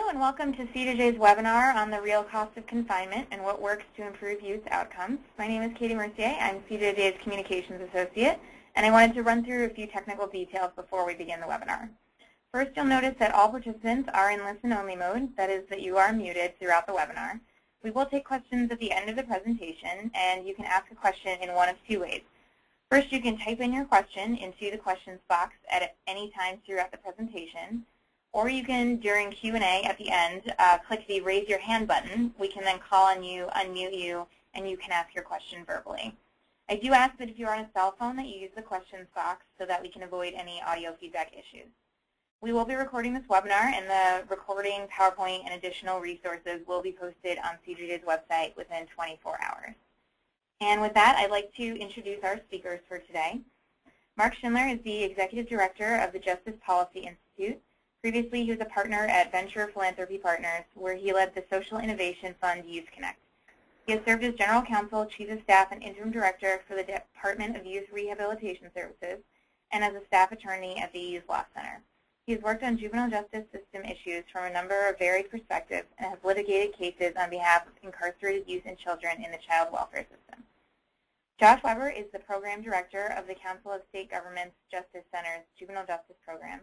Hello and welcome to C2J's webinar on the real cost of confinement and what works to improve youth outcomes. My name is Katie Mercier. I'm C2J's Communications Associate, and I wanted to run through a few technical details before we begin the webinar. First, you'll notice that all participants are in listen-only mode. That is, that you are muted throughout the webinar. We will take questions at the end of the presentation, and you can ask a question in one of two ways. First, you can type in your question into the questions box at any time throughout the presentation. Or you can, during Q&A at the end, click the Raise Your Hand button. We can then call on you, unmute you, and you can ask your question verbally. I do ask that if you're on a cell phone that you use the questions box so that we can avoid any audio feedback issues. We will be recording this webinar, and the recording, PowerPoint, and additional resources will be posted on C2J's website within 24 hours. And with that, I'd like to introduce our speakers for today. Mark Schindler is the Executive Director of the Justice Policy Institute. Previously, he was a partner at Venture Philanthropy Partners, where he led the Social Innovation Fund Youth Connect. He has served as General Counsel, Chief of Staff, and Interim Director for the Department of Youth Rehabilitation Services, and as a staff attorney at the Youth Law Center. He has worked on juvenile justice system issues from a number of varied perspectives and has litigated cases on behalf of incarcerated youth and children in the child welfare system. Josh Weber is the Program Director of the Council of State Governments Justice Center's Juvenile Justice Program.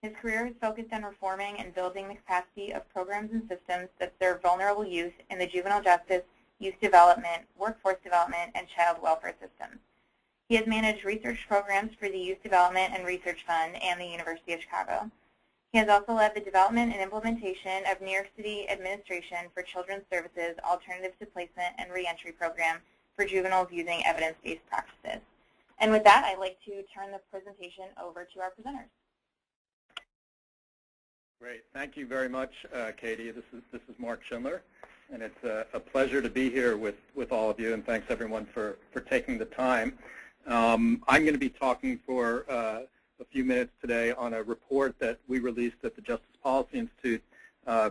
His career is focused on reforming and building the capacity of programs and systems that serve vulnerable youth in the juvenile justice, youth development, workforce development, and child welfare systems. He has managed research programs for the Youth Development and Research Fund and the University of Chicago. He has also led the development and implementation of New York City Administration for Children's Services Alternatives to Placement and Reentry Program for juveniles using evidence-based practices. And with that, I'd like to turn the presentation over to our presenters. Great. Thank you very much, Katie. This is Mark Schindler, and it's a pleasure to be here with all of you, and thanks everyone for taking the time. I'm going to be talking for a few minutes today on a report that we released at the Justice Policy Institute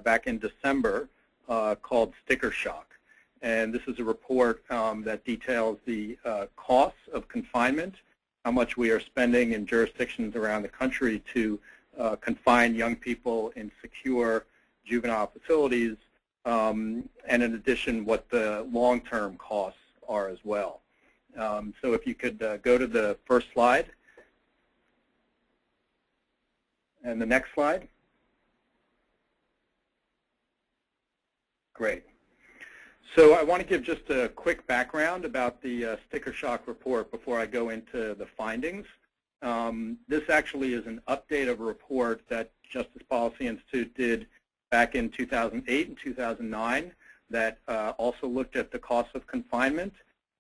back in December called Sticker Shock. And this is a report that details the costs of confinement, how much we are spending in jurisdictions around the country to confine young people in secure juvenile facilities, and in addition, what the long-term costs are as well. So if you could go to the first slide, and the next slide. Great. So I want to give just a quick background about the Sticker Shock report before I go into the findings. This actually is an update of a report that Justice Policy Institute did back in 2008 and 2009 that also looked at the cost of confinement.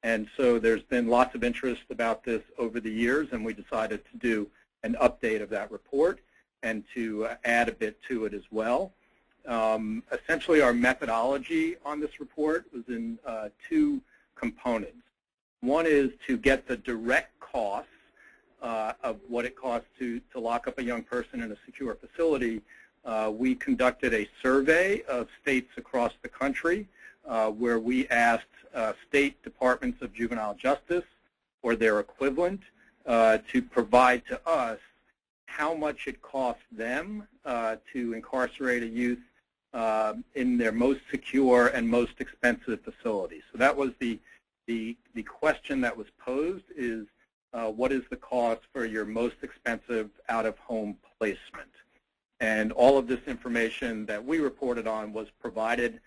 And so there's been lots of interest about this over the years, and we decided to do an update of that report and to add a bit to it as well. Essentially, our methodology on this report was in two components. One is to get the direct costs of what it costs to lock up a young person in a secure facility. We conducted a survey of states across the country where we asked state departments of juvenile justice or their equivalent to provide to us how much it costs them to incarcerate a youth in their most secure and most expensive facilities. So that was the question that was posed is, what is the cost for your most expensive out-of-home placement? And all of this information that we reported on was provided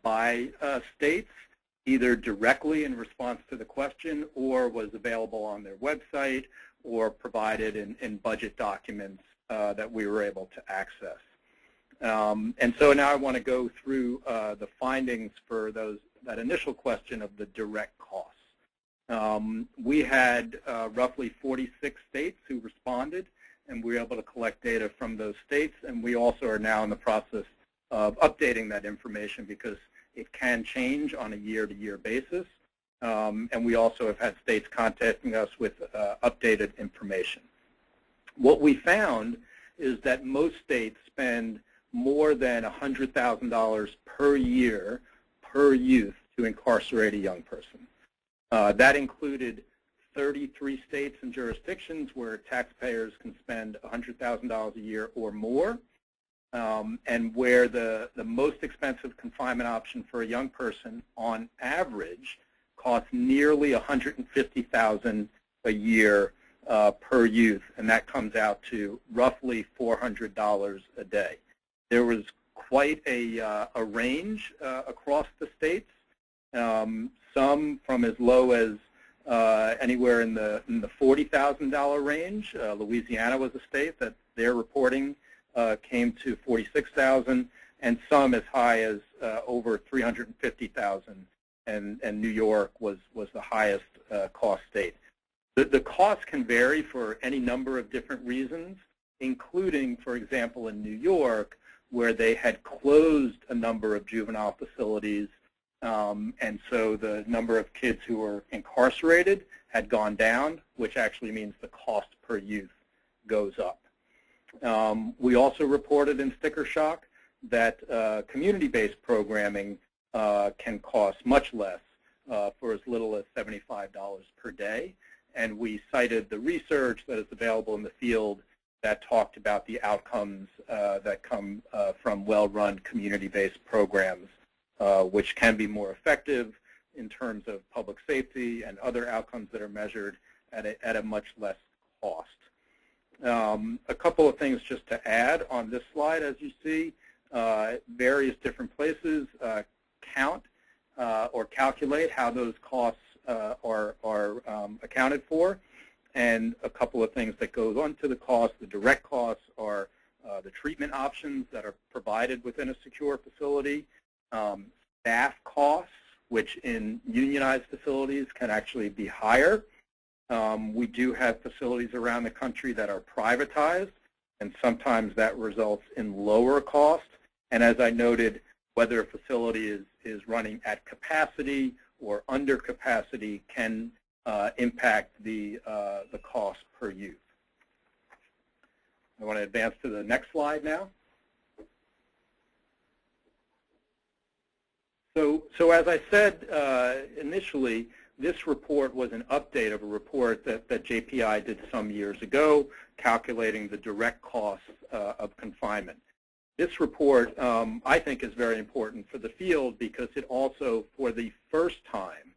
by states, either directly in response to the question or was available on their website or provided in budget documents that we were able to access. And so now I want to go through the findings for that initial question of the direct costs. We had roughly 46 states who responded, and we were able to collect data from those states, and we also are now in the process of updating that information because it can change on a year-to-year basis. And we also have had states contacting us with updated information. What we found is that most states spend more than $100,000 per year per youth to incarcerate a young person. That included 33 states and jurisdictions where taxpayers can spend $100,000 a year or more. and where the most expensive confinement option for a young person on average costs nearly $150,000 a year per youth, and that comes out to roughly $400 a day. There was quite a range across the states, some from as low as anywhere in the $40,000 range. Louisiana was a state that their reporting came to $46,000, and some as high as over $350,000, and New York was the highest cost state. The cost can vary for any number of different reasons, including, for example, in New York, where they had closed a number of juvenile facilities, and so the number of kids who were incarcerated had gone down, which actually means the cost per youth goes up. We also reported in Sticker Shock that community-based programming can cost much less, for as little as $75 per day. And we cited the research that is available in the field that talked about the outcomes that come from well-run community-based programs, which can be more effective in terms of public safety and other outcomes that are measured at a much less cost. A couple of things just to add on this slide, as you see, various different places count or calculate how those costs are accounted for, and a couple of things that goes on to the cost. The direct costs are the treatment options that are provided within a secure facility, staff costs, which in unionized facilities can actually be higher. We do have facilities around the country that are privatized, and sometimes that results in lower cost. And as I noted, whether a facility is running at capacity or under capacity can impact the cost per youth. I want to advance to the next slide now. So as I said initially, this report was an update of a report that JPI did some years ago, calculating the direct costs of confinement. This report, I think, is very important for the field because it also, for the first time,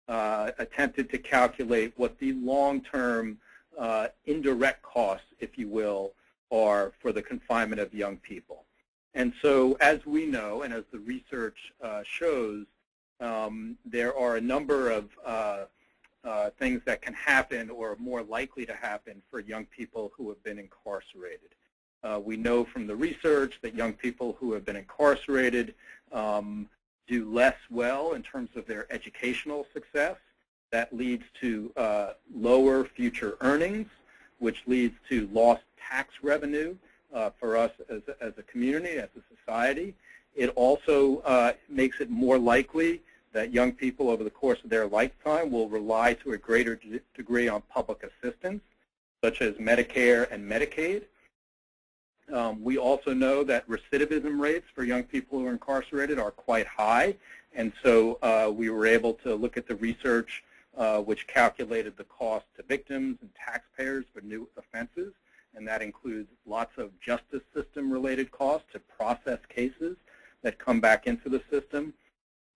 attempted to calculate what the long-term indirect costs, if you will, are for the confinement of young people. And so, as we know, and as the research shows, there are a number of things that can happen or are more likely to happen for young people who have been incarcerated. We know from the research that young people who have been incarcerated do less well in terms of their educational success. That leads to lower future earnings, which leads to lost tax revenue for us as a community, as a society. It also makes it more likely that young people over the course of their lifetime will rely to a greater degree on public assistance, such as Medicare and Medicaid. We also know that recidivism rates for young people who are incarcerated are quite high, and so we were able to look at the research which calculated the cost to victims and taxpayers for new offenses, and that includes lots of justice system related costs to process cases that come back into the system.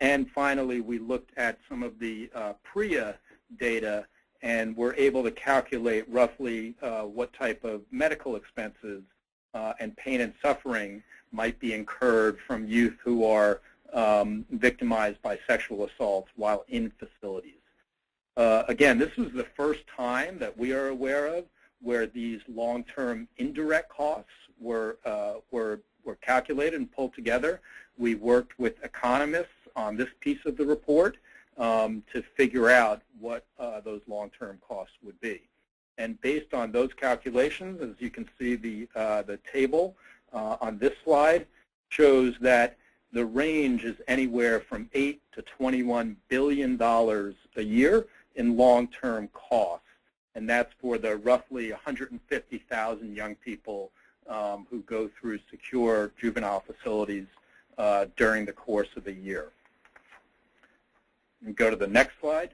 And finally, we looked at some of the PREA data, and we're able to calculate roughly what type of medical expenses and pain and suffering might be incurred from youth who are victimized by sexual assaults while in facilities. Again, this was the first time that we are aware of where these long-term indirect costs were calculated and pulled together. We worked with economists on this piece of the report to figure out what those long-term costs would be. And based on those calculations, as you can see, the table on this slide shows that the range is anywhere from $8 to $21 billion a year in long-term costs. And that's for the roughly 150,000 young people who go through secure juvenile facilities during the course of the year. And go to the next slide.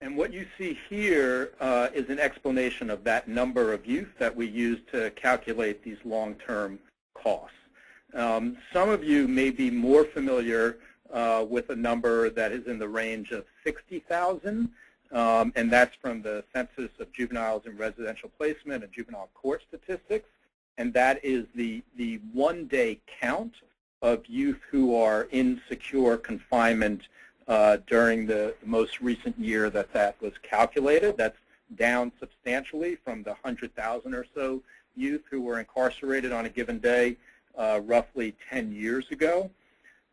And what you see here is an explanation of that number of youth that we use to calculate these long-term costs. Some of you may be more familiar with a number that is in the range of 60,000, and that's from the Census of Juveniles in Residential Placement and Juvenile Court Statistics, and that is the one-day count of youth who are in secure confinement during the most recent year that was calculated. That's down substantially from the 100,000 or so youth who were incarcerated on a given day roughly 10 years ago.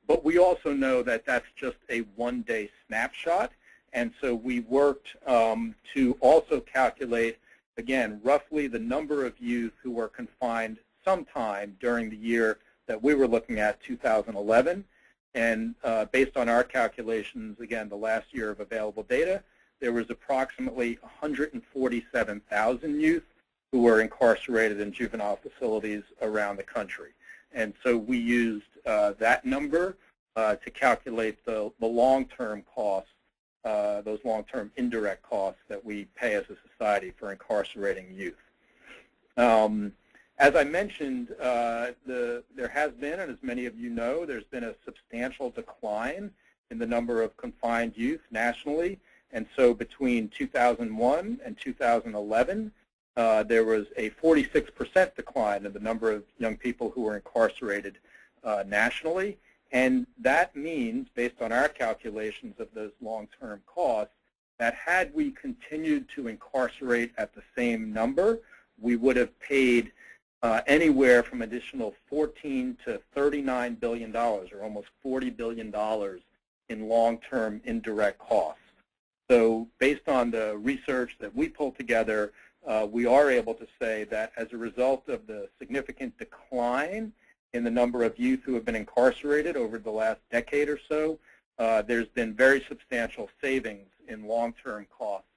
But we also know that that's just a one-day snapshot, and so we worked to also calculate, again, roughly the number of youth who were confined sometime during the year that we were looking at, 2011. And based on our calculations, again, the last year of available data, there was approximately 147,000 youth who were incarcerated in juvenile facilities around the country. And so we used that number to calculate the long-term costs, those long-term indirect costs that we pay as a society for incarcerating youth. As I mentioned, there has been, and as many of you know, there's been a substantial decline in the number of confined youth nationally. And so between 2001 and 2011, there was a 46% decline in the number of young people who were incarcerated nationally. And that means, based on our calculations of those long-term costs, that had we continued to incarcerate at the same number, we would have paid anywhere from additional $14 to $39 billion, or almost $40 billion in long-term indirect costs. So based on the research that we pulled together, we are able to say that as a result of the significant decline in the number of youth who have been incarcerated over the last decade or so, there's been very substantial savings in long-term costs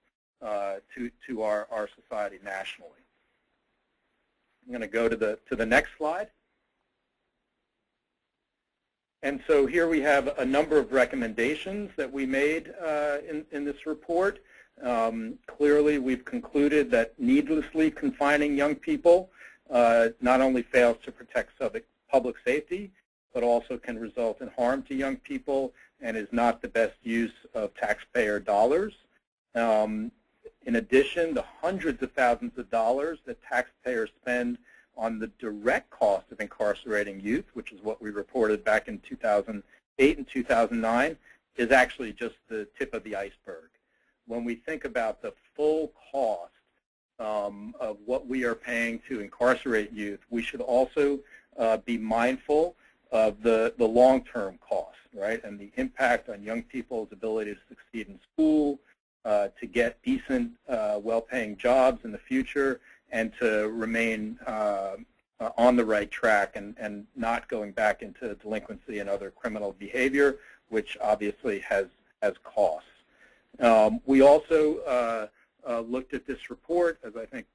to our society nationally. I'm going to go to the next slide. And so here we have a number of recommendations that we made in this report. Clearly, we've concluded that needlessly confining young people not only fails to protect public safety, but also can result in harm to young people and is not the best use of taxpayer dollars. In addition, the hundreds of thousands of dollars that taxpayers spend on the direct cost of incarcerating youth, which is what we reported back in 2008 and 2009, is actually just the tip of the iceberg. When we think about the full cost of what we are paying to incarcerate youth, we should also be mindful of the long-term costs, right, and the impact on young people's ability to succeed in school, to get decent, well-paying jobs in the future, and to remain on the right track and not going back into delinquency and other criminal behavior, which obviously has costs. We also looked at this report, as I think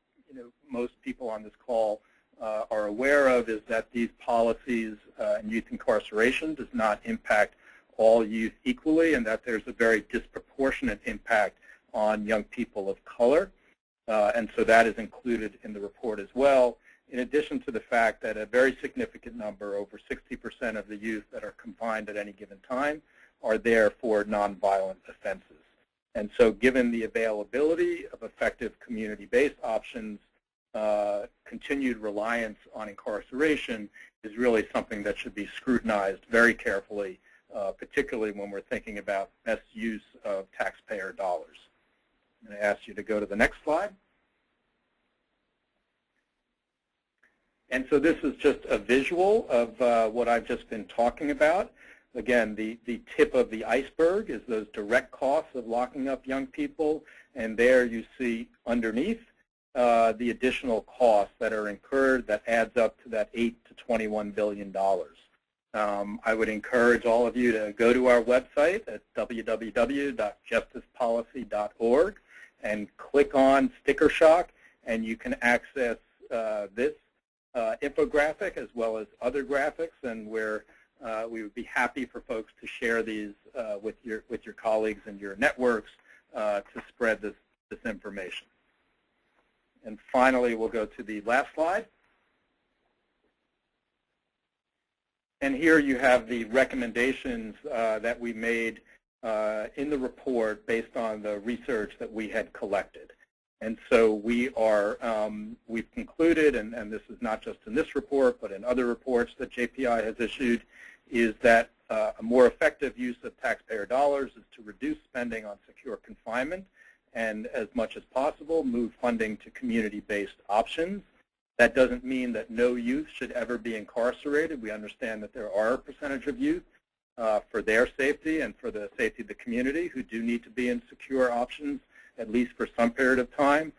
most people on this call are aware of, is that these policies in youth incarceration does not impact all youth equally, and that there's a very disproportionate impact on young people of color. And so that is included in the report as well, in addition to the fact that a very significant number, over 60% of the youth that are confined at any given time, are there for nonviolent offenses. And so given the availability of effective community-based options, continued reliance on incarceration is really something that should be scrutinized very carefully, particularly when we're thinking about best use of taxpayer dollars. I'm going to ask you to go to the next slide. And so this is just a visual of what I've just been talking about. Again, the tip of the iceberg is those direct costs of locking up young people, and there you see underneath the additional costs that are incurred that adds up to that $8 to $21 billion. I would encourage all of you to go to our website at www.justicepolicy.org and click on Sticker Shock, and you can access this infographic as well as other graphics, and where we would be happy for folks to share these with your colleagues and your networks to spread this information. And finally, we'll go to the last slide. And here you have the recommendations that we made in the report based on the research that we had collected. And so we've concluded, and this is not just in this report, but in other reports that JPI has issued, is that a more effective use of taxpayer dollars is to reduce spending on secure confinement and, as much as possible, move funding to community-based options. That doesn't mean that no youth should ever be incarcerated. We understand that there are a percentage of youth for their safety and for the safety of the community who do need to be in secure options, at least for some period of time,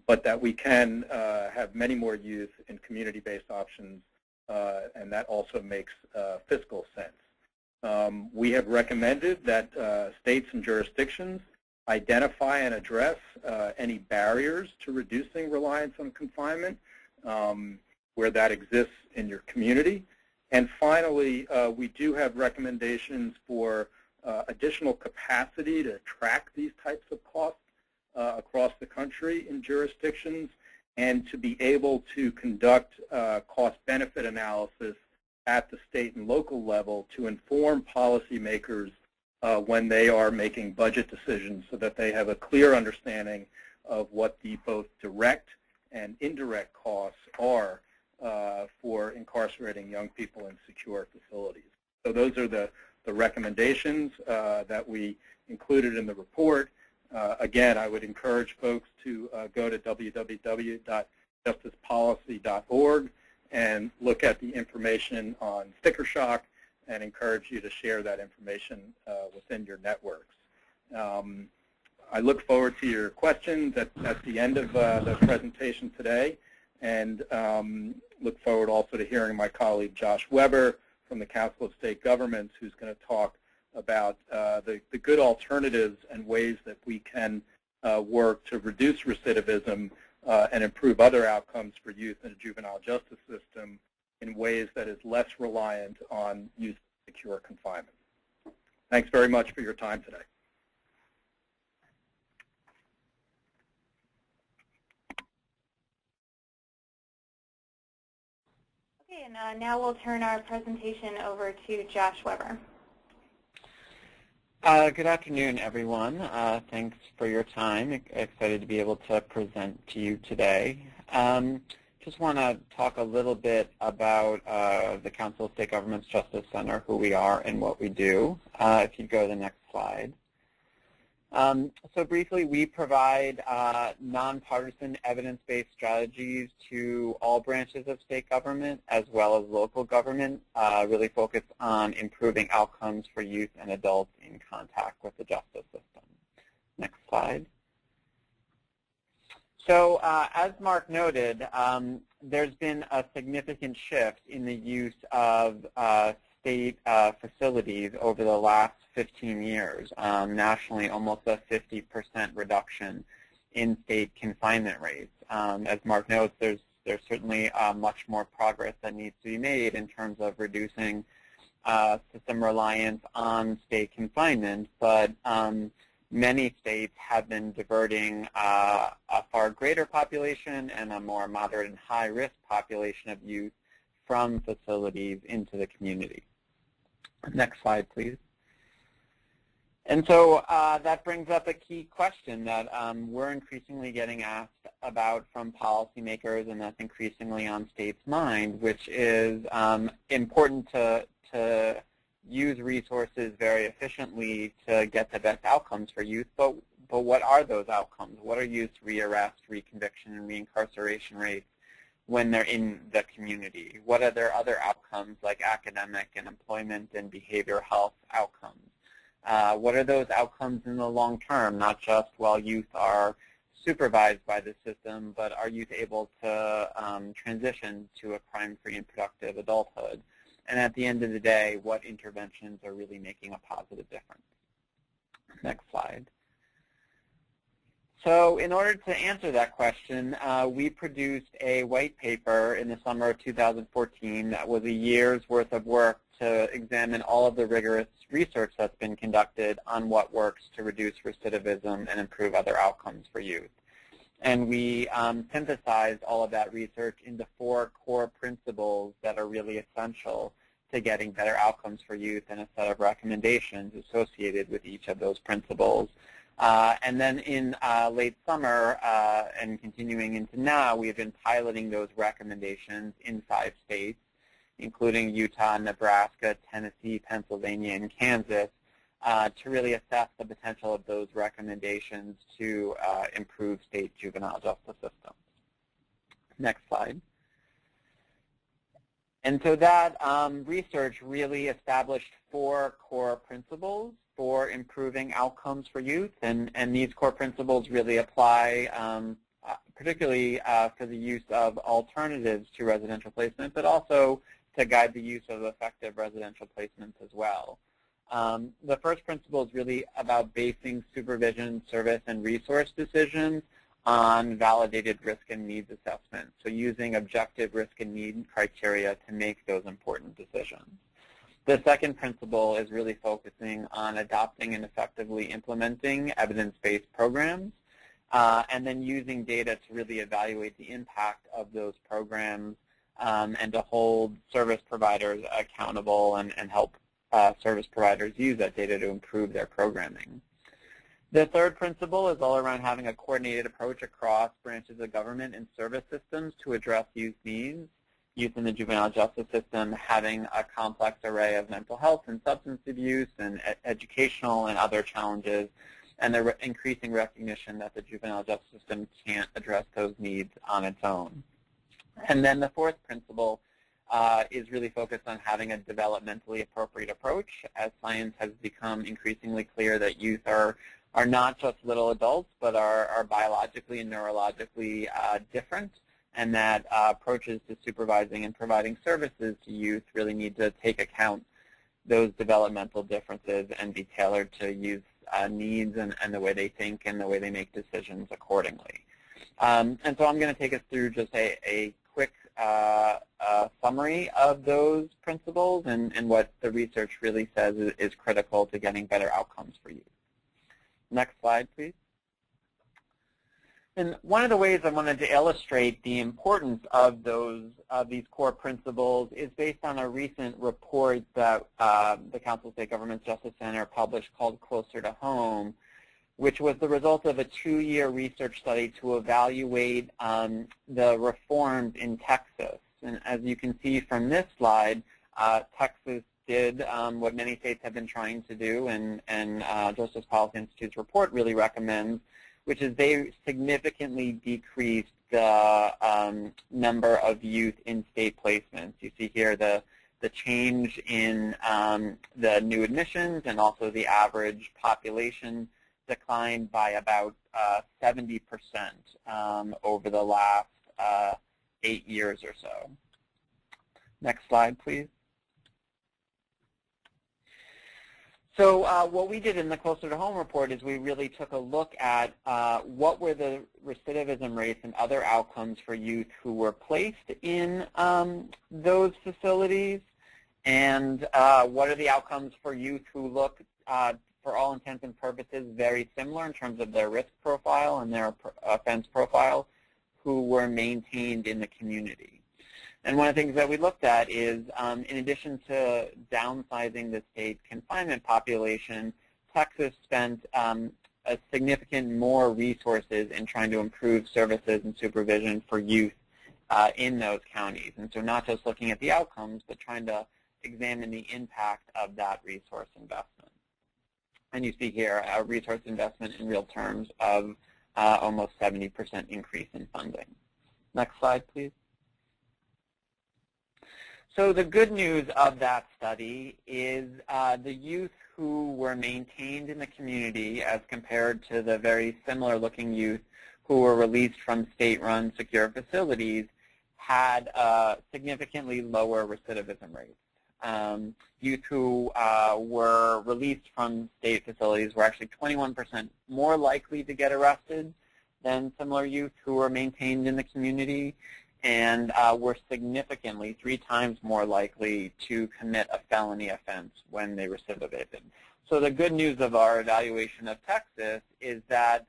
but that we can have many more youth in community-based options, and that also makes fiscal sense. We have recommended that states and jurisdictions identify and address any barriers to reducing reliance on confinement where that exists in your community. And finally, we do have recommendations for additional capacity to track these types of costs across the country in jurisdictions, and to be able to conduct cost-benefit analysis at the state and local level to inform policymakers when they are making budget decisions, so that they have a clear understanding of what the both direct and indirect costs are for incarcerating young people in secure facilities. So those are the recommendations that we included in the report. Again, I would encourage folks to go to www.justicepolicy.org and look at the information on sticker shock, and encourage you to share that information within your networks. I look forward to your questions at the end of the presentation today, and look forward also to hearing my colleague Josh Weber from the Council of State Governments, who's going to talk about the good alternatives and ways that we can work to reduce recidivism and improve other outcomes for youth in the juvenile justice system in ways that is less reliant on use of secure confinement. Thanks very much for your time today. Okay, and now we'll turn our presentation over to Josh Weber. Good afternoon, everyone. Thanks for your time. Excited to be able to present to you today. Just want to talk a little bit about the Council of State Governments Justice Center, who we are and what we do. If you go to the next slide. So briefly, we provide nonpartisan evidence-based strategies to all branches of state government as well as local government, really focused on improving outcomes for youth and adults in contact with the justice system. Next slide. So as Mark noted, there's been a significant shift in the use of state facilities over the last 15 years. Nationally, almost a 50% reduction in state confinement rates. As Mark notes, there's certainly much more progress that needs to be made in terms of reducing system reliance on state confinement, but many states have been diverting a far greater population and a more moderate and high-risk population of youth from facilities into the community. Next slide, please. And so that brings up a key question that we're increasingly getting asked about from policymakers, and that's increasingly on states' mind, which is important to use resources very efficiently to get the best outcomes for youth, but what are those outcomes? What are youth's rearrest, reconviction, and reincarceration rates when they're in the community? What are their other outcomes like academic and employment and behavioral health outcomes? What are those outcomes in the long term, not just while youth are supervised by the system, but are youth able to transition to a crime-free and productive adulthood? And at the end of the day, what interventions are really making a positive difference? Next slide. So in order to answer that question, we produced a white paper in the summer of 2014 that was a year's worth of work to examine all of the rigorous research that's been conducted on what works to reduce recidivism and improve other outcomes for youth. And we synthesized all of that research into 4 core principles that are really essential to getting better outcomes for youth, and a set of recommendations associated with each of those principles. And then in late summer and continuing into now, we have been piloting those recommendations in 5 states, including Utah, Nebraska, Tennessee, Pennsylvania, and Kansas, to really assess the potential of those recommendations to improve state juvenile justice systems. Next slide. And so that research really established 4 core principles for improving outcomes for youth, and these core principles really apply particularly for the use of alternatives to residential placement, but also to guide the use of effective residential placements as well. The first principle is really about basing supervision, service, and resource decisions on validated risk and needs assessments, so using objective risk and need criteria to make those important decisions. The second principle is really focusing on adopting and effectively implementing evidence-based programs, and then using data to really evaluate the impact of those programs and to hold service providers accountable and help service providers use that data to improve their programming. The third principle is all around having a coordinated approach across branches of government and service systems to address youth needs. Youth in the juvenile justice system having a complex array of mental health and substance abuse and educational and other challenges, and the increasing recognition that the juvenile justice system can't address those needs on its own. And then the fourth principle is really focused on having a developmentally appropriate approach, as science has become increasingly clear that youth are not just little adults, but are biologically and neurologically different, and that approaches to supervising and providing services to youth really need to take account those developmental differences and be tailored to youth needs and the way they think and the way they make decisions accordingly. And so I'm going to take us through just a quick summary of those principles and what the research really says is critical to getting better outcomes for youth. Next slide, please. And one of the ways I wanted to illustrate the importance of these core principles is based on a recent report that the Council of State Governments Justice Center published called Closer to Home, which was the result of a 2-year research study to evaluate the reforms in Texas. And as you can see from this slide, Texas did what many states have been trying to do, and Justice Policy Institute's report really recommends, which is they significantly decreased the number of youth in state placements. You see here the change in the new admissions and also the average population declined by about 70% over the last 8 years or so. Next slide, please. So what we did in the Closer to Home report is we really took a look at what were the recidivism rates and other outcomes for youth who were placed in those facilities, and what are the outcomes for youth who look, for all intents and purposes, very similar in terms of their risk profile and their offense profile, who were maintained in the community. And one of the things that we looked at is, in addition to downsizing the state confinement population, Texas spent a significant more resources in trying to improve services and supervision for youth in those counties. And so not just looking at the outcomes, but trying to examine the impact of that resource investment. And you see here a resource investment in real terms of almost 70% increase in funding. Next slide, please. So the good news of that study is the youth who were maintained in the community as compared to the very similar looking youth who were released from state-run secure facilities had significantly lower recidivism rates. Youth who were released from state facilities were actually 21% more likely to get arrested than similar youth who were maintained in the community. and were significantly 3 times more likely to commit a felony offense when they recidivated. So the good news of our evaluation of Texas is that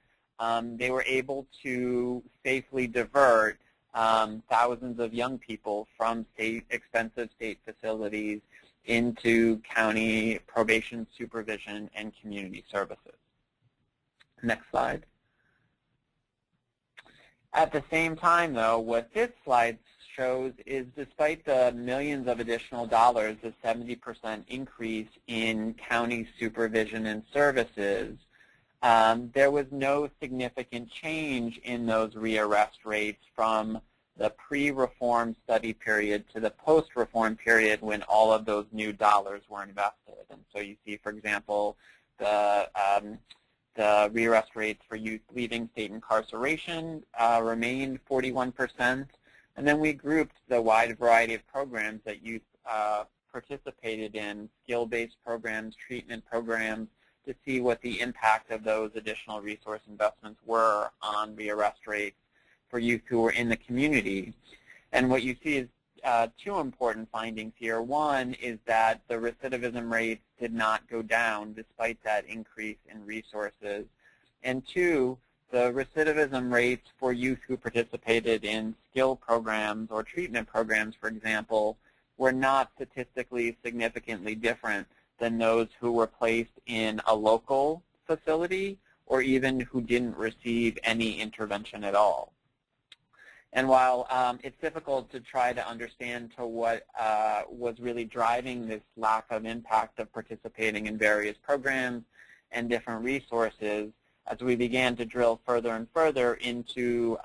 they were able to safely divert thousands of young people from expensive state facilities into county probation, supervision, and community services. Next slide. At the same time, though, what this slide shows is despite the millions of additional dollars, the 70% increase in county supervision and services, there was no significant change in those rearrest rates from the pre-reform study period to the post-reform period when all of those new dollars were invested. And so you see, for example, the rearrest rates for youth leaving state incarceration remained 41%. And then we grouped the wide variety of programs that youth participated in, skill-based programs, treatment programs, to see what the impact of those additional resource investments were on rearrest rates for youth who were in the community. And what you see is 2 important findings here. One is that the recidivism rates did not go down despite that increase in resources. And 2, the recidivism rates for youth who participated in skill programs or treatment programs, for example, were not statistically significantly different than those who were placed in a local facility or even who didn't receive any intervention at all. And while it's difficult to try to understand to what was really driving this lack of impact of participating in various programs and different resources, as we began to drill further and further into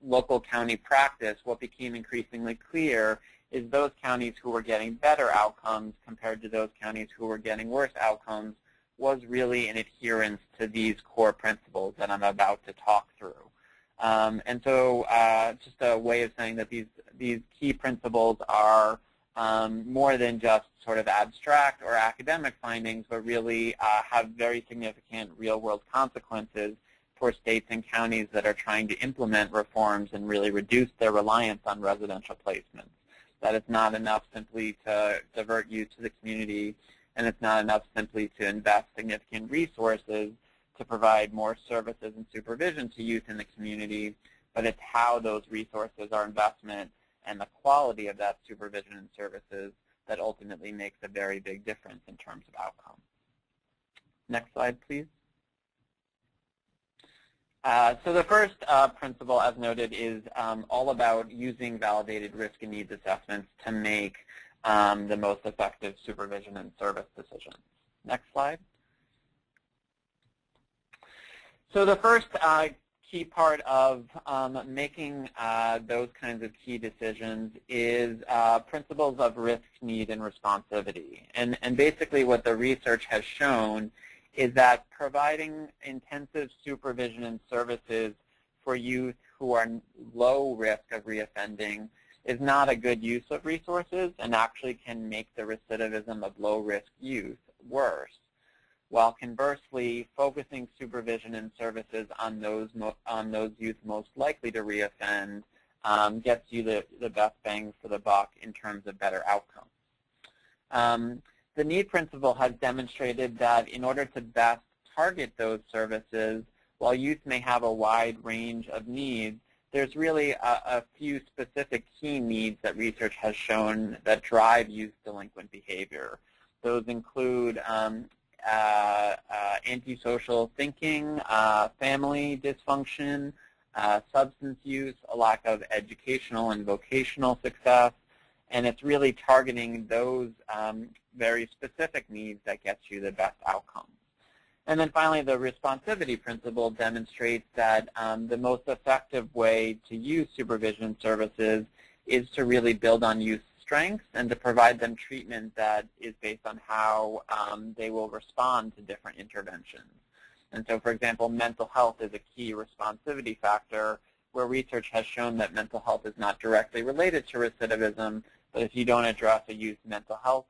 local county practice, what became increasingly clear is those counties who were getting better outcomes compared to those counties who were getting worse outcomes was really an adherence to these core principles that I'm about to talk through. And so just a way of saying that these key principles are more than just sort of abstract or academic findings, but really have very significant real-world consequences for states and counties that are trying to implement reforms and really reduce their reliance on residential placements. That it's not enough simply to divert youth to the community, and it's not enough simply to invest significant resources to provide more services and supervision to youth in the community, but it's how those resources are investment and the quality of that supervision and services that ultimately makes a very big difference in terms of outcome. Next slide, please. So the first principle, as noted, is all about using validated risk and needs assessments to make the most effective supervision and service decisions. Next slide. So the first key part of making those kinds of key decisions is principles of risk, need, and responsivity. And basically what the research has shown is that providing intensive supervision and services for youth who are low risk of reoffending is not a good use of resources and actually can make the recidivism of low-risk youth worse. While conversely, focusing supervision and services on those youth most likely to reoffend gets you the best bang for the buck in terms of better outcomes. The need principle has demonstrated that in order to best target those services, while youth may have a wide range of needs, there's really a few specific key needs that research has shown that drive youth delinquent behavior. Those include antisocial thinking, family dysfunction, substance use, a lack of educational and vocational success, and it's really targeting those very specific needs that gets you the best outcomes. And then finally, the responsivity principle demonstrates that the most effective way to use supervision services is to really build on youth strengths and to provide them treatment that is based on how they will respond to different interventions. And so, for example, mental health is a key responsivity factor where research has shown that mental health is not directly related to recidivism, but if you don't address a youth's mental health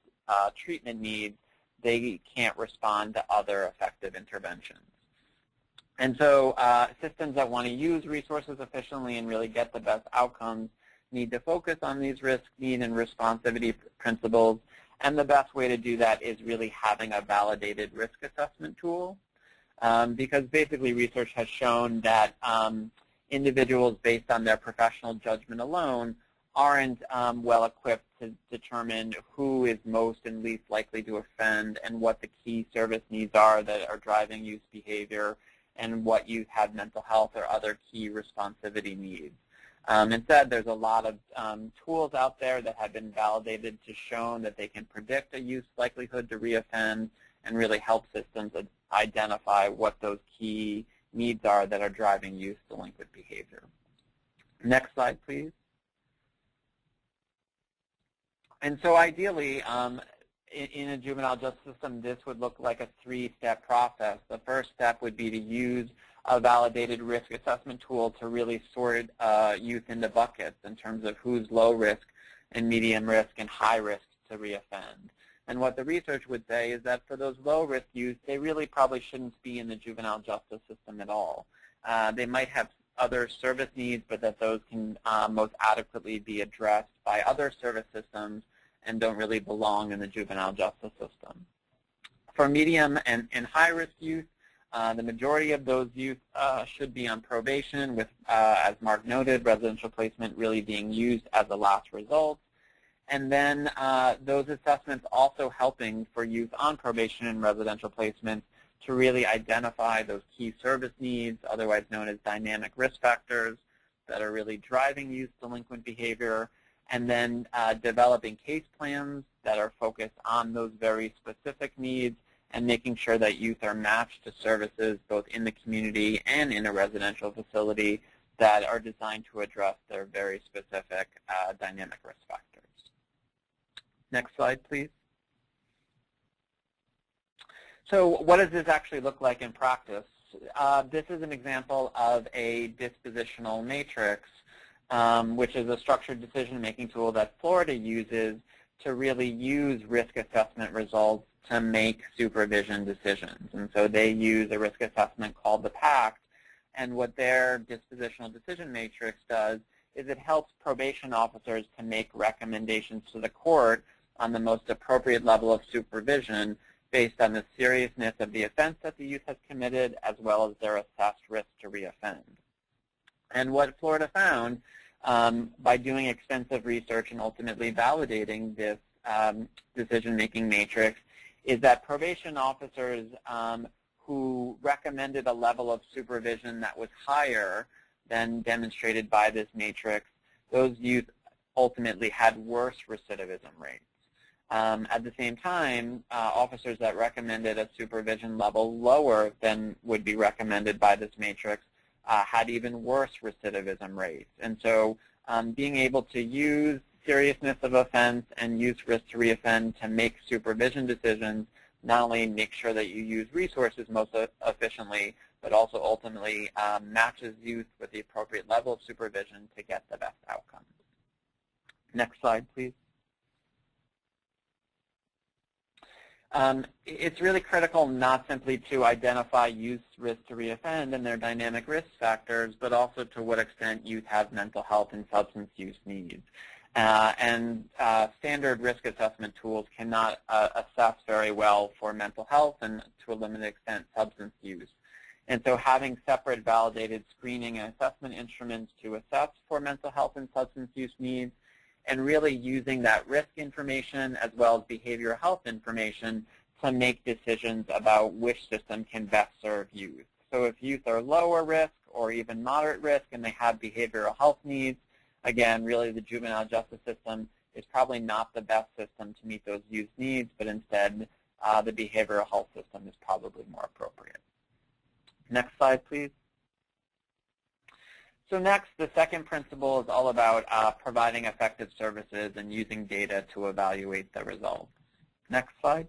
treatment needs, they can't respond to other effective interventions. And so systems that want to use resources efficiently and really get the best outcomes need to focus on these risk, need, and responsivity principles. And the best way to do that is really having a validated risk assessment tool. Because basically research has shown that individuals, based on their professional judgment alone, aren't well equipped to determine who is most and least likely to offend and what the key service needs are that are driving youth behavior and what youth have mental health or other key responsivity needs. Instead, there's a lot of tools out there that have been validated to show that they can predict a youth's likelihood to reoffend and really help systems identify what those key needs are that are driving youth delinquent behavior. Next slide, please. And so ideally, in a juvenile justice system, this would look like a three-step process. The first step would be to use a validated risk assessment tool to really sort youth into buckets in terms of who's low risk and medium risk and high risk to reoffend. And what the research would say is that for those low-risk youth, they really probably shouldn't be in the juvenile justice system at all. They might have other service needs, but that those can most adequately be addressed by other service systems and don't really belong in the juvenile justice system. For medium and high-risk youth, the majority of those youth should be on probation with, as Mark noted, residential placement really being used as a last result. And then those assessments also helping for youth on probation and residential placement to really identify those key service needs, otherwise known as dynamic risk factors, that are really driving youth delinquent behavior, and then developing case plans that are focused on those very specific needs and making sure that youth are matched to services both in the community and in a residential facility that are designed to address their very specific dynamic risk factors. Next slide, please. So what does this actually look like in practice? This is an example of a dispositional matrix, which is a structured decision-making tool that Florida uses to really use risk assessment results to make supervision decisions. And so they use a risk assessment called the PACT, and what their dispositional decision matrix does is it helps probation officers to make recommendations to the court on the most appropriate level of supervision based on the seriousness of the offense that the youth has committed as well as their assessed risk to reoffend. And what Florida found by doing extensive research and ultimately validating this decision-making matrix is that probation officers who recommended a level of supervision that was higher than demonstrated by this matrix, those youth ultimately had worse recidivism rates. At the same time, officers that recommended a supervision level lower than would be recommended by this matrix had even worse recidivism rates. And so being able to use seriousness of offense and use risk to reoffend to make supervision decisions not only make sure that you use resources most efficiently, but also ultimately matches youth with the appropriate level of supervision to get the best outcomes. Next slide, please. It's really critical not simply to identify youth's risk to reoffend and their dynamic risk factors, but also to what extent youth have mental health and substance use needs. Standard risk assessment tools cannot assess very well for mental health and, to a limited extent, substance use. And so having separate validated screening and assessment instruments to assess for mental health and substance use needs, and really using that risk information as well as behavioral health information to make decisions about which system can best serve youth. So if youth are lower risk or even moderate risk and they have behavioral health needs, again, really the juvenile justice system is probably not the best system to meet those youth needs, but instead the behavioral health system is probably more appropriate. Next slide, please. So next, the second principle is all about providing effective services and using data to evaluate the results. Next slide.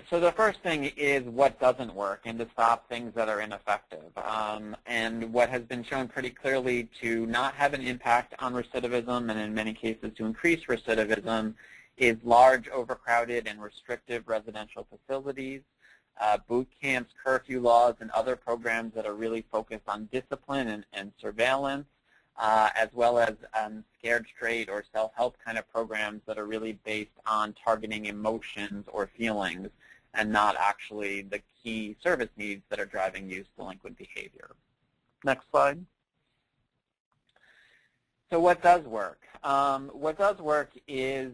So the first thing is what doesn't work and to stop things that are ineffective. And what has been shown pretty clearly to not have an impact on recidivism and in many cases to increase recidivism is large, overcrowded, and restrictive residential facilities. boot camps, curfew laws, and other programs that are really focused on discipline and surveillance, as well as Scared Straight or self-help kind of programs that are really based on targeting emotions or feelings and not actually the key service needs that are driving youth delinquent behavior. Next slide. So what does work? What does work is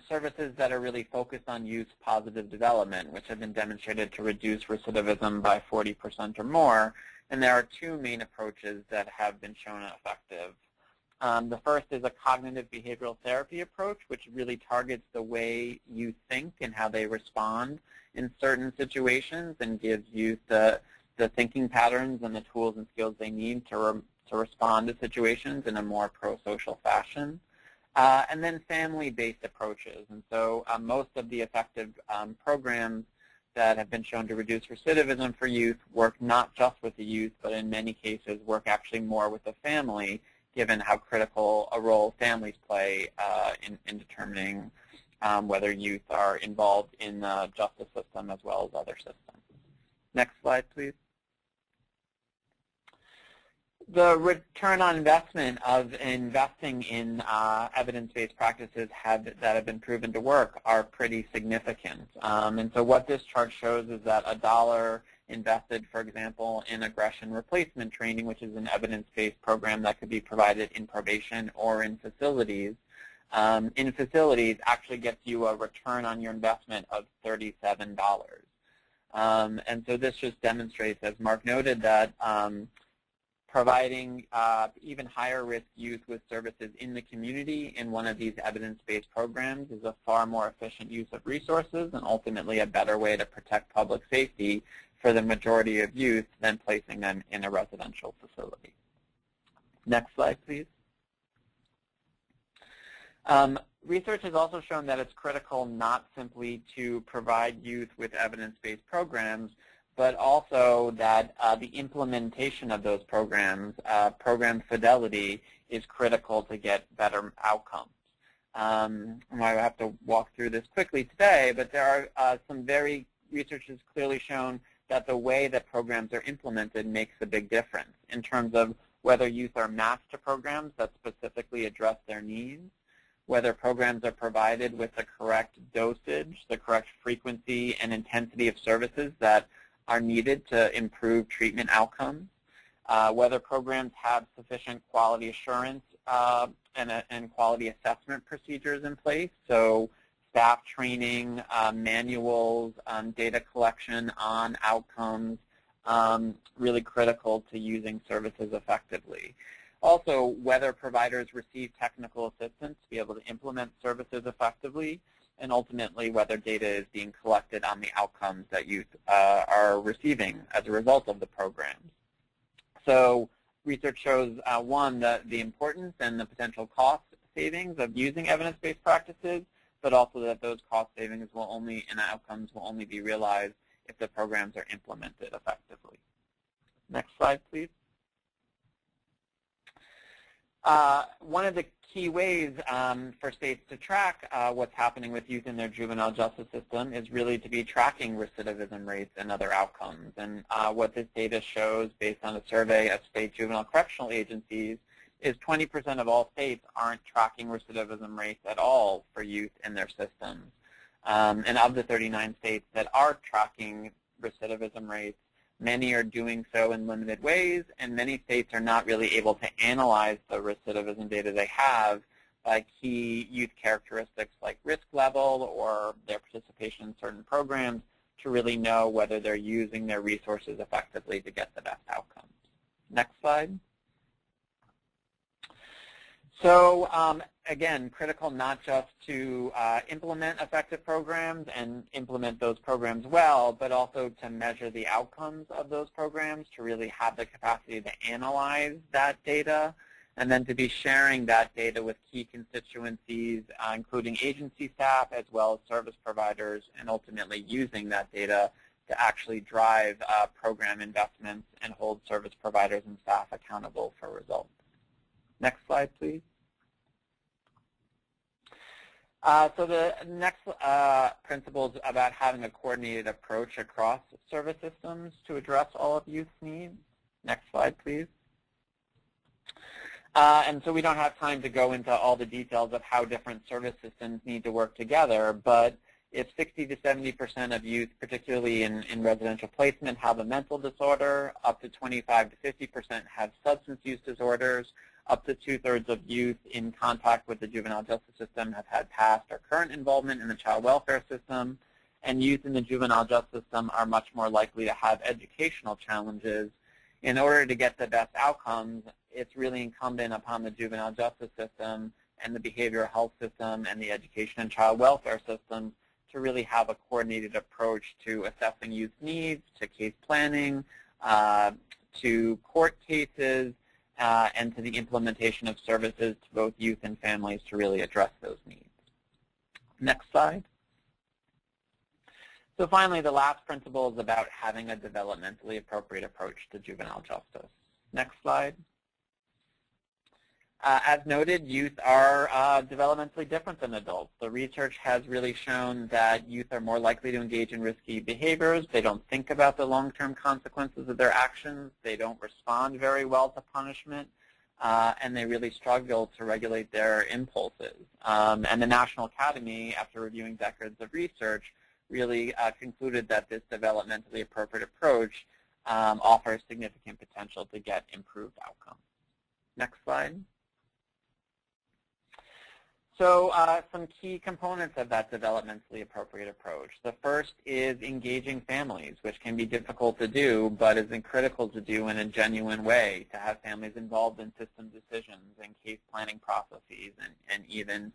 services that are really focused on youth positive development, which have been demonstrated to reduce recidivism by 40% or more. And there are two main approaches that have been shown effective. The first is a cognitive behavioral therapy approach, which really targets the way youth think and how they respond in certain situations and gives youth the thinking patterns and the tools and skills they need to respond to situations in a more pro-social fashion. And then family-based approaches. And so most of the effective programs that have been shown to reduce recidivism for youth work not just with the youth, but in many cases work actually more with the family, given how critical a role families play in determining whether youth are involved in the justice system as well as other systems. Next slide, please. The return on investment of investing in evidence-based practices that have been proven to work are pretty significant. And so what this chart shows is that $1 invested, for example, in aggression replacement training, which is an evidence-based program that could be provided in probation or in facilities, actually gets you a return on your investment of $37. And so this just demonstrates, as Mark noted, that providing even higher risk youth with services in the community in one of these evidence-based programs is a far more efficient use of resources and ultimately a better way to protect public safety for the majority of youth than placing them in a residential facility. Next slide, please. Research has also shown that it's critical not simply to provide youth with evidence-based programs, but also that the implementation of those programs, program fidelity, is critical to get better outcomes. I have to walk through this quickly today, but there are research has clearly shown that the way that programs are implemented makes a big difference in terms of whether youth are matched to programs that specifically address their needs, whether programs are provided with the correct dosage, the correct frequency and intensity of services that are needed to improve treatment outcomes, whether programs have sufficient quality assurance and quality assessment procedures in place, so staff training, manuals, data collection on outcomes, really critical to using services effectively. Also, whether providers receive technical assistance to be able to implement services effectively, and ultimately whether data is being collected on the outcomes that youth are receiving as a result of the programs. So research shows, one, the importance and the potential cost savings of using evidence-based practices, but also that those cost savings and outcomes will only be realized if the programs are implemented effectively. Next slide, please. One of the key ways for states to track what's happening with youth in their juvenile justice system is really to be tracking recidivism rates and other outcomes. And what this data shows, based on a survey of state juvenile correctional agencies, is 20% of all states aren't tracking recidivism rates at all for youth in their systems. And of the 39 states that are tracking recidivism rates, many are doing so in limited ways, and many states are not really able to analyze the recidivism data they have by key youth characteristics like risk level or their participation in certain programs to really know whether they're using their resources effectively to get the best outcomes. Next slide. So again, critical not just to implement effective programs and implement those programs well, but also to measure the outcomes of those programs, to really have the capacity to analyze that data, and then to be sharing that data with key constituencies, including agency staff as well as service providers, and ultimately using that data to actually drive program investments and hold service providers and staff accountable for results. Next slide, please. So the next principle is about having a coordinated approach across service systems to address all of youth needs. Next slide, please. And so we don't have time to go into all the details of how different service systems need to work together, but if 60 to 70% of youth, particularly in residential placement, have a mental disorder, up to 25 to 50% have substance use disorders, up to 2/3 of youth in contact with the juvenile justice system have had past or current involvement in the child welfare system, and youth in the juvenile justice system are much more likely to have educational challenges. In order to get the best outcomes, it's really incumbent upon the juvenile justice system and the behavioral health system and the education and child welfare systems to really have a coordinated approach to assessing youth needs, to case planning, to court cases, and to the implementation of services to both youth and families to really address those needs. Next slide. So finally, the last principle is about having a developmentally appropriate approach to juvenile justice. Next slide. As noted, youth are developmentally different than adults. The research has really shown that youth are more likely to engage in risky behaviors. They don't think about the long-term consequences of their actions. They don't respond very well to punishment. And they really struggle to regulate their impulses. And the National Academy, after reviewing decades of research, really concluded that this developmentally appropriate approach offers significant potential to get improved outcomes. Next slide. So some key components of that developmentally appropriate approach. The first is engaging families, which can be difficult to do, but is critical to do in a genuine way, to have families involved in system decisions and case planning processes and even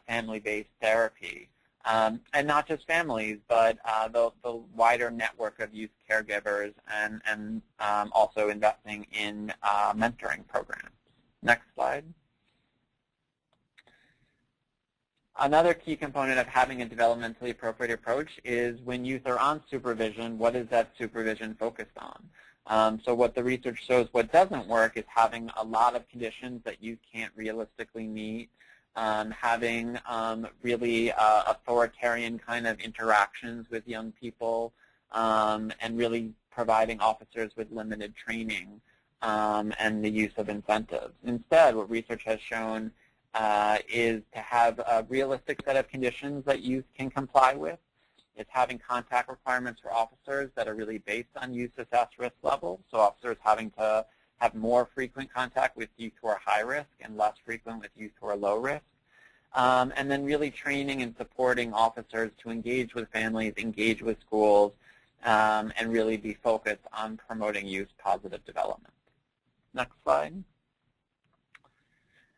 family-based therapy. And not just families, but the wider network of youth caregivers and also investing in mentoring programs. Next slide. Another key component of having a developmentally appropriate approach is when youth are on supervision, what is that supervision focused on? So what the research shows what doesn't work is having a lot of conditions that youth can't realistically meet, having really authoritarian kind of interactions with young people, and really providing officers with limited training and the use of incentives. Instead, what research has shown is to have a realistic set of conditions that youth can comply with. It's having contact requirements for officers that are really based on youth-assessed risk levels, so officers having to have more frequent contact with youth who are high risk and less frequent with youth who are low risk. And then really training and supporting officers to engage with families, engage with schools, and really be focused on promoting youth positive development. Next slide.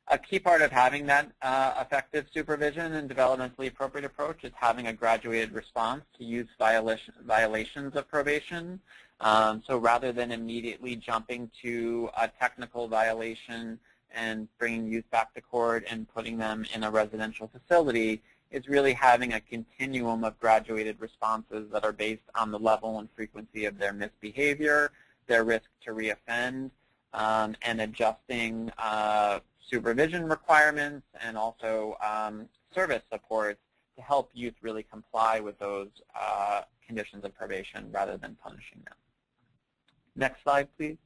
A key part of having that effective supervision and developmentally appropriate approach is having a graduated response to youth violations of probation. So rather than immediately jumping to a technical violation and bringing youth back to court and putting them in a residential facility, is really having a continuum of graduated responses that are based on the level and frequency of their misbehavior, their risk to reoffend, and adjusting supervision requirements and also service supports to help youth really comply with those conditions of probation rather than punishing them. Next slide, please.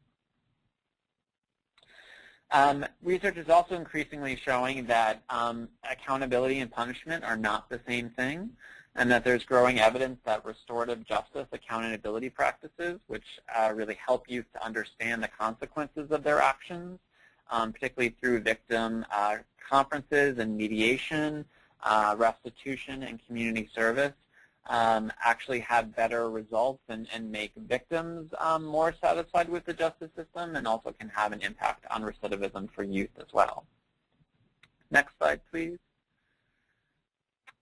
Research is also increasingly showing that accountability and punishment are not the same thing, and that there's growing evidence that restorative justice accountability practices, which really help youth to understand the consequences of their actions, particularly through victim conferences and mediation, restitution, and community service, actually have better results and make victims more satisfied with the justice system, and also can have an impact on recidivism for youth as well. Next slide, please.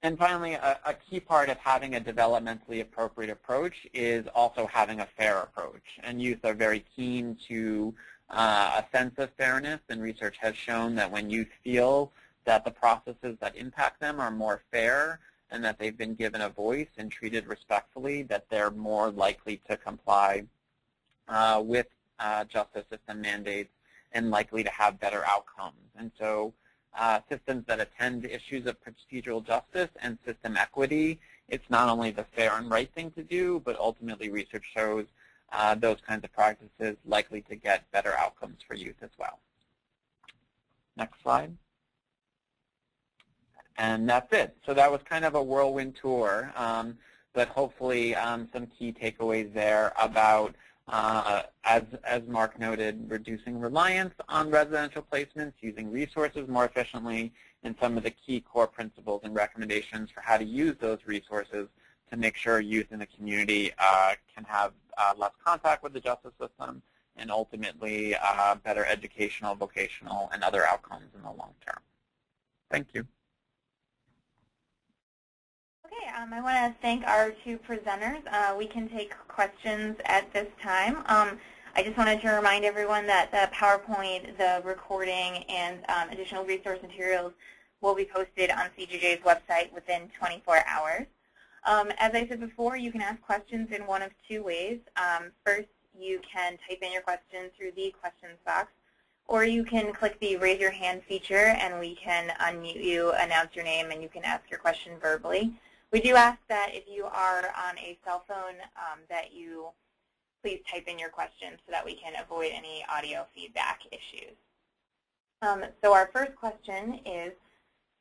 And finally, a key part of having a developmentally appropriate approach is also having a fair approach. And youth are very keen to a sense of fairness, and research has shown that when youth feel that the processes that impact them are more fair and that they've been given a voice and treated respectfully, that they're more likely to comply with justice system mandates and likely to have better outcomes. And so systems that attend to issues of procedural justice and system equity. It's not only the fair and right thing to do, but ultimately research shows those kinds of practices likely to get better outcomes for youth as well. Next slide. And that's it. So that was kind of a whirlwind tour, but hopefully some key takeaways there about, as Mark noted, reducing reliance on residential placements, using resources more efficiently, and some of the key core principles and recommendations for how to use those resources to make sure youth in the community can have less contact with the justice system and ultimately better educational, vocational, and other outcomes in the long term. Thank you. Okay, I want to thank our two presenters. We can take questions at this time. I just wanted to remind everyone that the PowerPoint, the recording, and additional resource materials will be posted on CJJ's website within 24 hours. As I said before, you can ask questions in one of two ways. First, you can type in your questions through the questions box, or you can click the raise your hand feature and we can unmute you, announce your name, and you can ask your question verbally. We do ask that if you are on a cell phone that you please type in your questions so that we can avoid any audio feedback issues. So our first question is,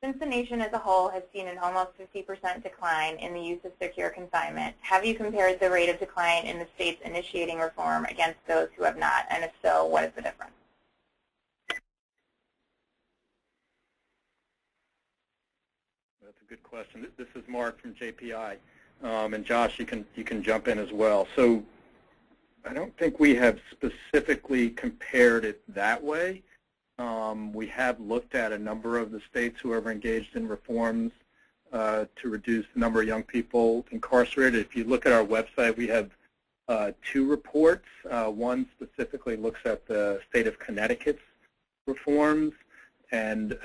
since the nation as a whole has seen an almost 50% decline in the use of secure confinement, have you compared the rate of decline in the states initiating reform against those who have not? And if so, what is the difference? That's a good question. This is Mark from JPI, and Josh, you can jump in as well. So I don't think we have specifically compared it that way. We have looked at a number of the states who have engaged in reforms to reduce the number of young people incarcerated. If you look at our website, we have two reports. One specifically looks at the state of Connecticut's reforms, and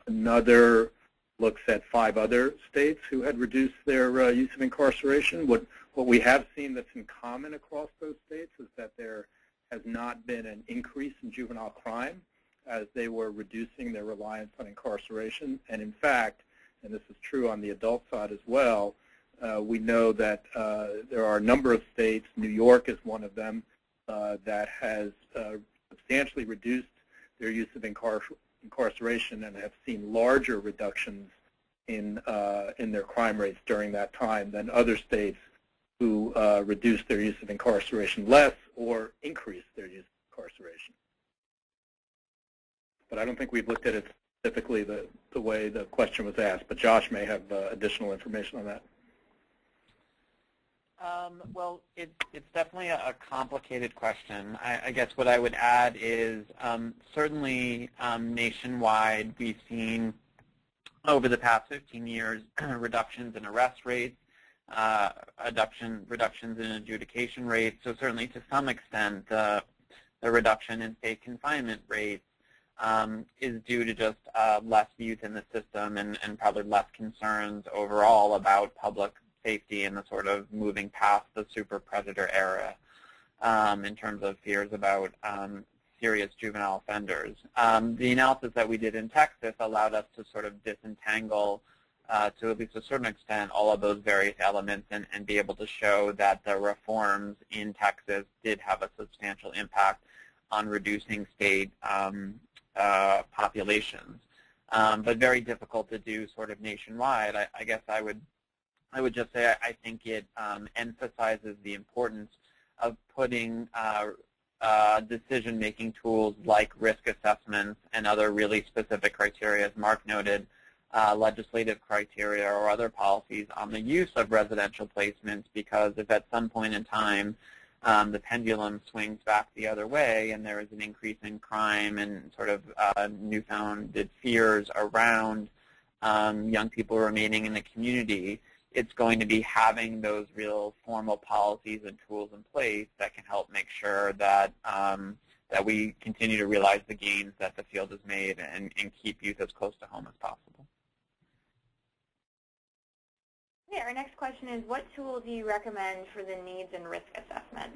another looks at 5 other states who had reduced their use of incarceration. What we have seen that's in common across those states is that there has not been an increase in juvenile crime as they were reducing their reliance on incarceration. And in fact, and this is true on the adult side as well, we know that there are a number of states, New York is one of them, that has substantially reduced their use of incarceration and have seen larger reductions in their crime rates during that time than other states who reduced their use of incarceration less or increased their use of incarceration. But I don't think we've looked at it specifically the way the question was asked, but Josh may have additional information on that. Well, it's definitely a complicated question. I guess what I would add is certainly nationwide we've seen over the past 15 years reductions in arrest rates, reductions in adjudication rates. So certainly to some extent the reduction in state confinement rates is due to just less youth in the system and probably less concerns overall about public safety and the sort of moving past the super predator era in terms of fears about serious juvenile offenders. The analysis that we did in Texas allowed us to sort of disentangle to at least a certain extent all of those various elements and be able to show that the reforms in Texas did have a substantial impact on reducing state populations. But very difficult to do sort of nationwide. I guess I would just say I think it emphasizes the importance of putting decision-making tools like risk assessments and other really specific criteria, as Mark noted, legislative criteria or other policies on the use of residential placements, because if at some point in time the pendulum swings back the other way and there is an increase in crime and sort of newfound fears around young people remaining in the community, it's going to be having those real formal policies and tools in place that can help make sure that that we continue to realize the gains that the field has made and keep youth as close to home as possible. Yeah, our next question is, what tool do you recommend for the needs and risk assessment?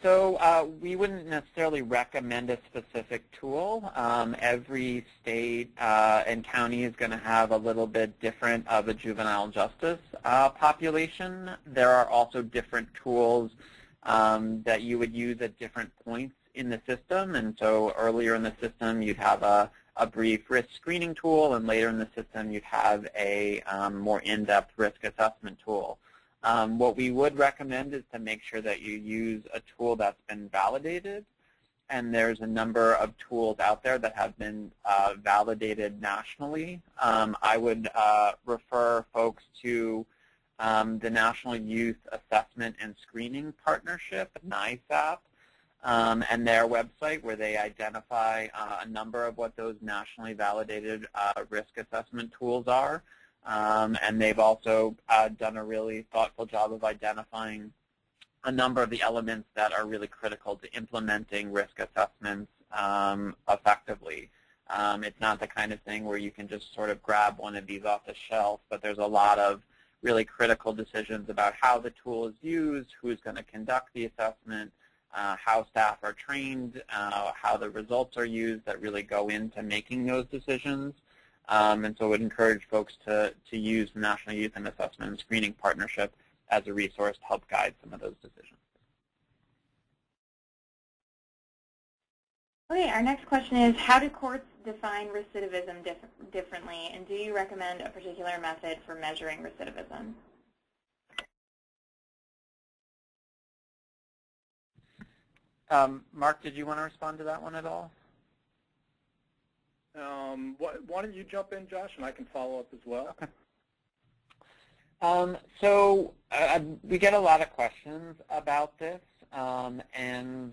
So we wouldn't necessarily recommend a specific tool. Every state and county is going to have a little bit different of a juvenile justice population. There are also different tools that you would use at different points in the system. And so earlier in the system, you'd have a brief risk screening tool, and later in the system, you'd have a more in-depth risk assessment tool. What we would recommend is to make sure that you use a tool that's been validated, and there's a number of tools out there that have been validated nationally. I would refer folks to the National Youth Assessment and Screening Partnership, NYSAP, and their website, where they identify a number of what those nationally validated risk assessment tools are. And they've also done a really thoughtful job of identifying a number of the elements that are really critical to implementing risk assessments effectively. It's not the kind of thing where you can just sort of grab one of these off the shelf, but there's a lot of really critical decisions about how the tool is used, who's going to conduct the assessment, how staff are trained, how the results are used that really go into making those decisions. And so I would encourage folks to use the National Youth and Assessment and Screening Partnership as a resource to help guide some of those decisions. Okay, our next question is, how do courts define recidivism differently, and do you recommend a particular method for measuring recidivism? Mark, did you want to respond to that one at all? Why don't you jump in, Josh, and I can follow up as well. Okay. So we get a lot of questions about this, and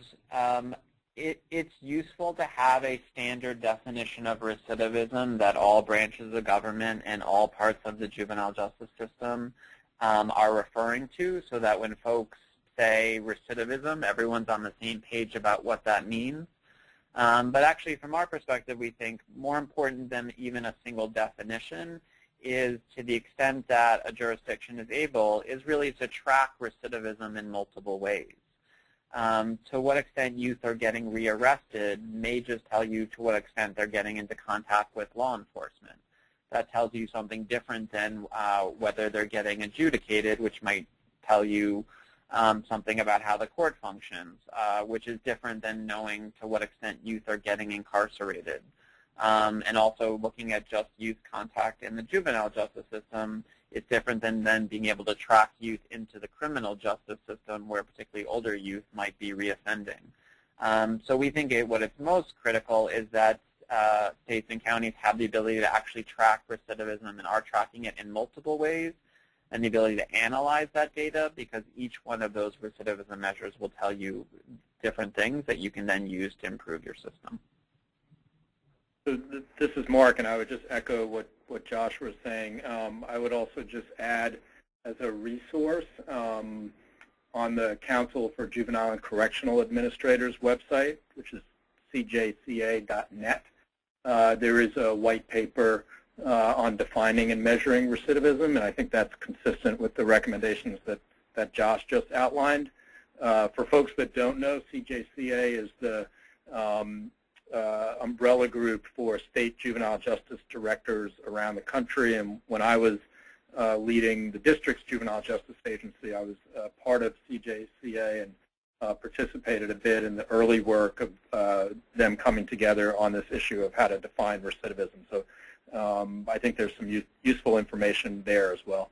it's useful to have a standard definition of recidivism that all branches of government and all parts of the juvenile justice system are referring to, so that when folks say recidivism, everyone's on the same page about what that means. But actually, from our perspective, we think more important than even a single definition is, to the extent that a jurisdiction is able, is really to track recidivism in multiple ways. To what extent youth are getting rearrested may just tell you to what extent they're getting into contact with law enforcement. That tells you something different than whether they're getting adjudicated, which might tell you something about how the court functions, which is different than knowing to what extent youth are getting incarcerated. And also looking at just youth contact in the juvenile justice system, it's different than then being able to track youth into the criminal justice system, where particularly older youth might be reoffending. So we think what is most critical is that states and counties have the ability to actually track recidivism and are tracking it in multiple ways, and the ability to analyze that data, because each one of those recidivism measures will tell you different things that you can then use to improve your system. So this is Mark, and I would just echo what Josh was saying. I would also just add, as a resource, on the Council for Juvenile and Correctional Administrators website, which is cjca.net, there is a white paper on defining and measuring recidivism, and I think that's consistent with the recommendations that Josh just outlined. For folks that don't know, CJCA is the umbrella group for state juvenile justice directors around the country, and when I was leading the district's juvenile justice agency, I was part of CJCA and participated a bit in the early work of them coming together on this issue of how to define recidivism. So I think there's some useful information there as well.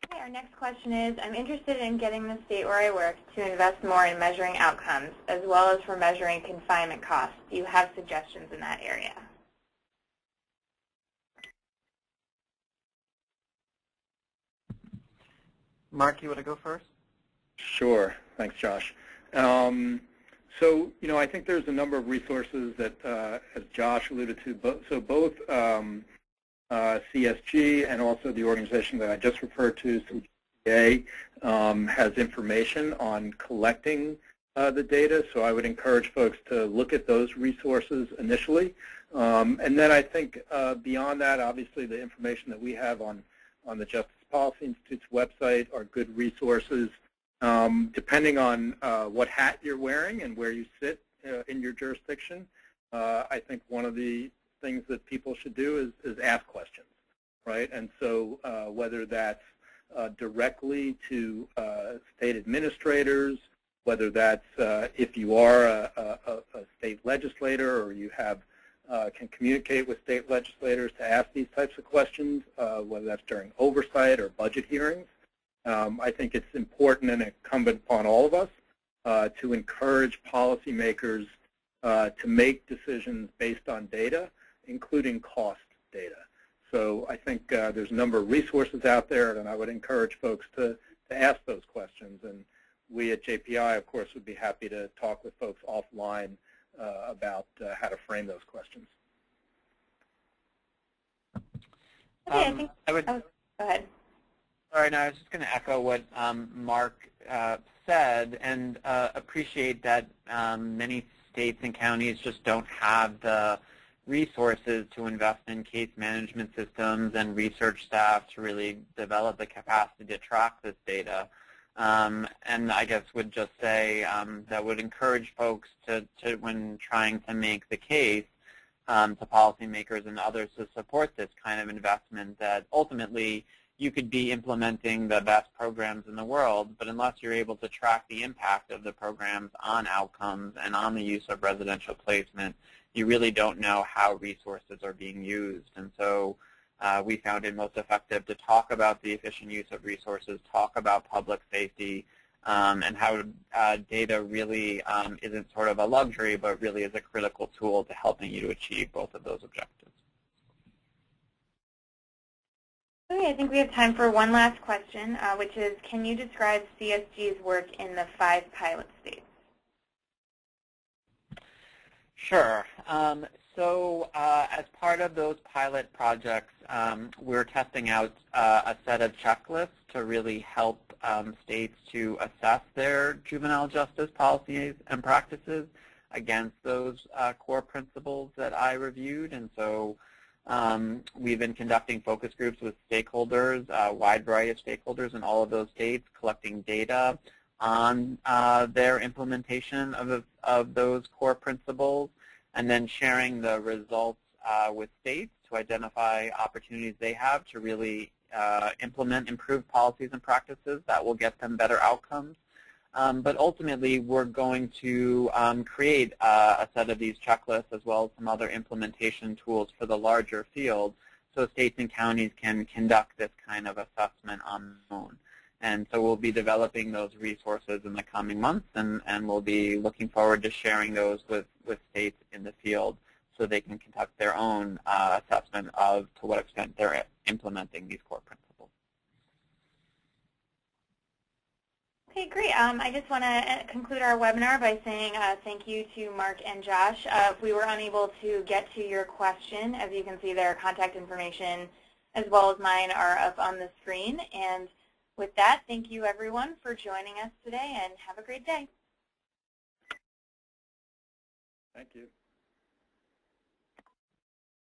Okay, our next question is, I'm interested in getting the state where I work to invest more in measuring outcomes, as well as for measuring confinement costs. Do you have suggestions in that area? Mark, you want to go first? Sure. Thanks, Josh. So, I think there's a number of resources that, as Josh alluded to, both CSG and also the organization that I just referred to, CJCA, has information on collecting the data. So I would encourage folks to look at those resources initially. And then I think beyond that, obviously the information that we have on the Justice Policy Institute's website are good resources Depending on what hat you're wearing and where you sit in your jurisdiction, I think one of the things that people should do is ask questions, right? And so whether that's directly to state administrators, whether that's if you are a state legislator or you have can communicate with state legislators to ask these types of questions, whether that's during oversight or budget hearings. I think it's important and incumbent upon all of us to encourage policymakers to make decisions based on data, including cost data. So I think there's a number of resources out there, and I would encourage folks to ask those questions. And we at JPI, of course, would be happy to talk with folks offline about how to frame those questions. Okay, go ahead. All right, now I was just going to echo what Mark said, and appreciate that many states and counties just don't have the resources to invest in case management systems and research staff to really develop the capacity to track this data. And I guess would just say that would encourage folks to when trying to make the case to policymakers and others to support this kind of investment, that ultimately you could be implementing the best programs in the world, but unless you're able to track the impact of the programs on outcomes and on the use of residential placement, you really don't know how resources are being used. And so we found it most effective to talk about the efficient use of resources, talk about public safety, and how data really isn't sort of a luxury, but really is a critical tool to helping you to achieve both of those objectives. Okay, I think we have time for one last question, which is, can you describe CSG's work in the 5 pilot states? Sure. So as part of those pilot projects, we're testing out a set of checklists to really help states to assess their juvenile justice policies and practices against those core principles that I reviewed. And so we've been conducting focus groups with stakeholders, a wide variety of stakeholders in all of those states, collecting data on their implementation of those core principles, and then sharing the results with states to identify opportunities they have to really implement improved policies and practices that will get them better outcomes. But ultimately, we're going to create a set of these checklists as well as some other implementation tools for the larger field so states and counties can conduct this kind of assessment on their own. And so we'll be developing those resources in the coming months, and we'll be looking forward to sharing those with states in the field so they can conduct their own assessment of to what extent they're implementing these core principles. Okay, great. I just want to conclude our webinar by saying thank you to Mark and Josh. If we were unable to get to your question, as you can see, their contact information as well as mine are up on the screen. And with that, thank you everyone for joining us today, and have a great day. Thank you.